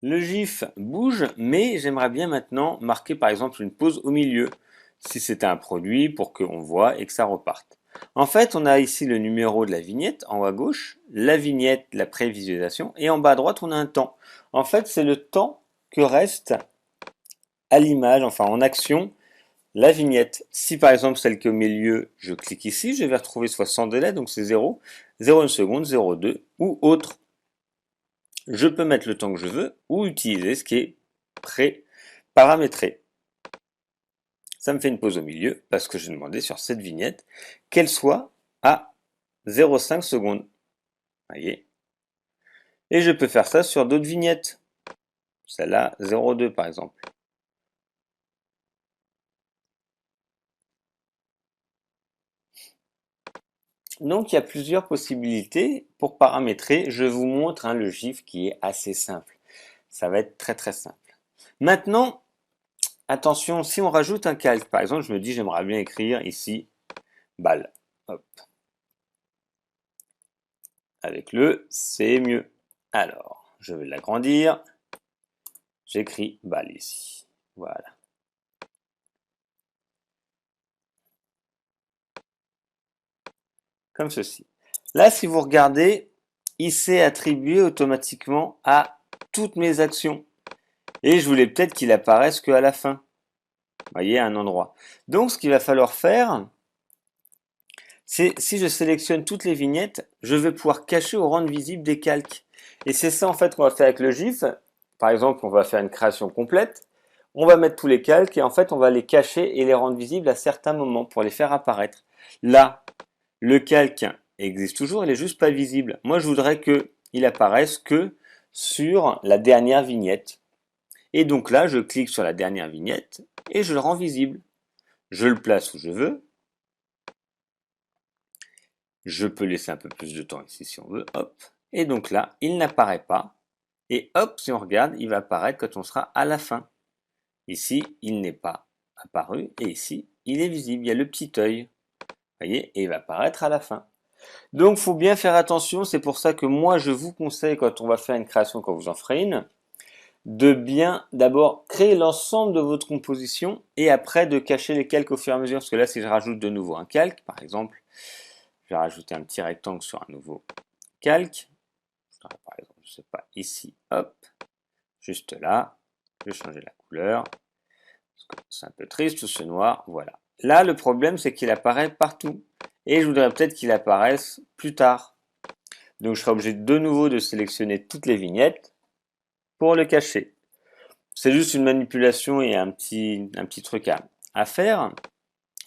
Le GIF bouge, mais j'aimerais bien maintenant marquer par exemple une pause au milieu, si c'était un produit, pour qu'on voit et que ça reparte. En fait, on a ici le numéro de la vignette en haut à gauche, la vignette, la prévisualisation, et en bas à droite, on a un temps. En fait, c'est le temps que reste à l'image, enfin en action, la vignette. Si par exemple celle qui est au milieu, je clique ici, je vais retrouver soit sans délai, donc c'est 0, 0,1 seconde, 0,2 ou autre. Je peux mettre le temps que je veux ou utiliser ce qui est pré-paramétré. Ça me fait une pause au milieu parce que j'ai demandé sur cette vignette qu'elle soit à 0,5 secondes. Voyez. Et je peux faire ça sur d'autres vignettes. Celle-là, 0,2 par exemple. Donc il y a plusieurs possibilités pour paramétrer. Je vous montre le GIF qui est assez simple. Ça va être très très simple. Maintenant, attention, si on rajoute un calque, par exemple, je me dis j'aimerais bien écrire ici balle. Hop. Avec le, c'est mieux. Alors, je vais l'agrandir. J'écris balle ici. Voilà. Comme ceci. Là, si vous regardez, il s'est attribué automatiquement à toutes mes actions. Et je voulais peut-être qu'il apparaisse qu'à la fin. Vous voyez, à un endroit. Donc, ce qu'il va falloir faire, c'est si je sélectionne toutes les vignettes, je vais pouvoir cacher ou rendre visible des calques. Et c'est ça en fait qu'on va faire avec le GIF. Par exemple, on va faire une création complète. On va mettre tous les calques et en fait on va les cacher et les rendre visibles à certains moments pour les faire apparaître. Là, le calque existe toujours, il est juste pas visible. Moi je voudrais qu'il apparaisse que sur la dernière vignette. Et donc là, je clique sur la dernière vignette et je le rends visible. Je le place où je veux. Je peux laisser un peu plus de temps ici si on veut. Hop. Et donc là, il n'apparaît pas. Et hop, si on regarde, il va apparaître quand on sera à la fin. Ici, il n'est pas apparu. Et ici, il est visible. Il y a le petit œil. Vous voyez, et il va apparaître à la fin. Donc, il faut bien faire attention. C'est pour ça que moi, je vous conseille, quand on va faire une création, quand vous en ferez une, de bien d'abord créer l'ensemble de votre composition et après de cacher les calques au fur et à mesure. Parce que là, si je rajoute de nouveau un calque, par exemple, je vais rajouter un petit rectangle sur un nouveau calque. Par exemple, je sais pas, ici, hop, juste là. Je vais changer la couleur. C'est un peu triste tout ce noir, voilà. Là, le problème, c'est qu'il apparaît partout. Et je voudrais peut-être qu'il apparaisse plus tard. Donc, je serai obligé de nouveau de sélectionner toutes les vignettes pour le cacher. C'est juste une manipulation et un petit truc à faire.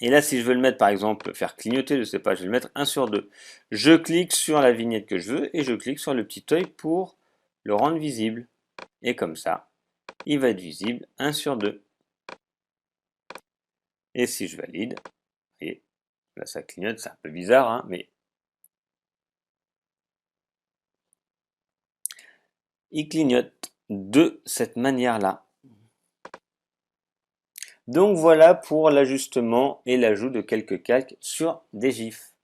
Et là, si je veux le mettre, par exemple, faire clignoter, je sais pas, je vais le mettre 1 sur 2. Je clique sur la vignette que je veux et je clique sur le petit œil pour le rendre visible. Et comme ça, il va être visible 1 sur 2. Et si je valide, et là ça clignote, c'est un peu bizarre, hein, mais il clignote de cette manière-là. Donc voilà pour l'ajustement et l'ajout de quelques calques sur des GIFs.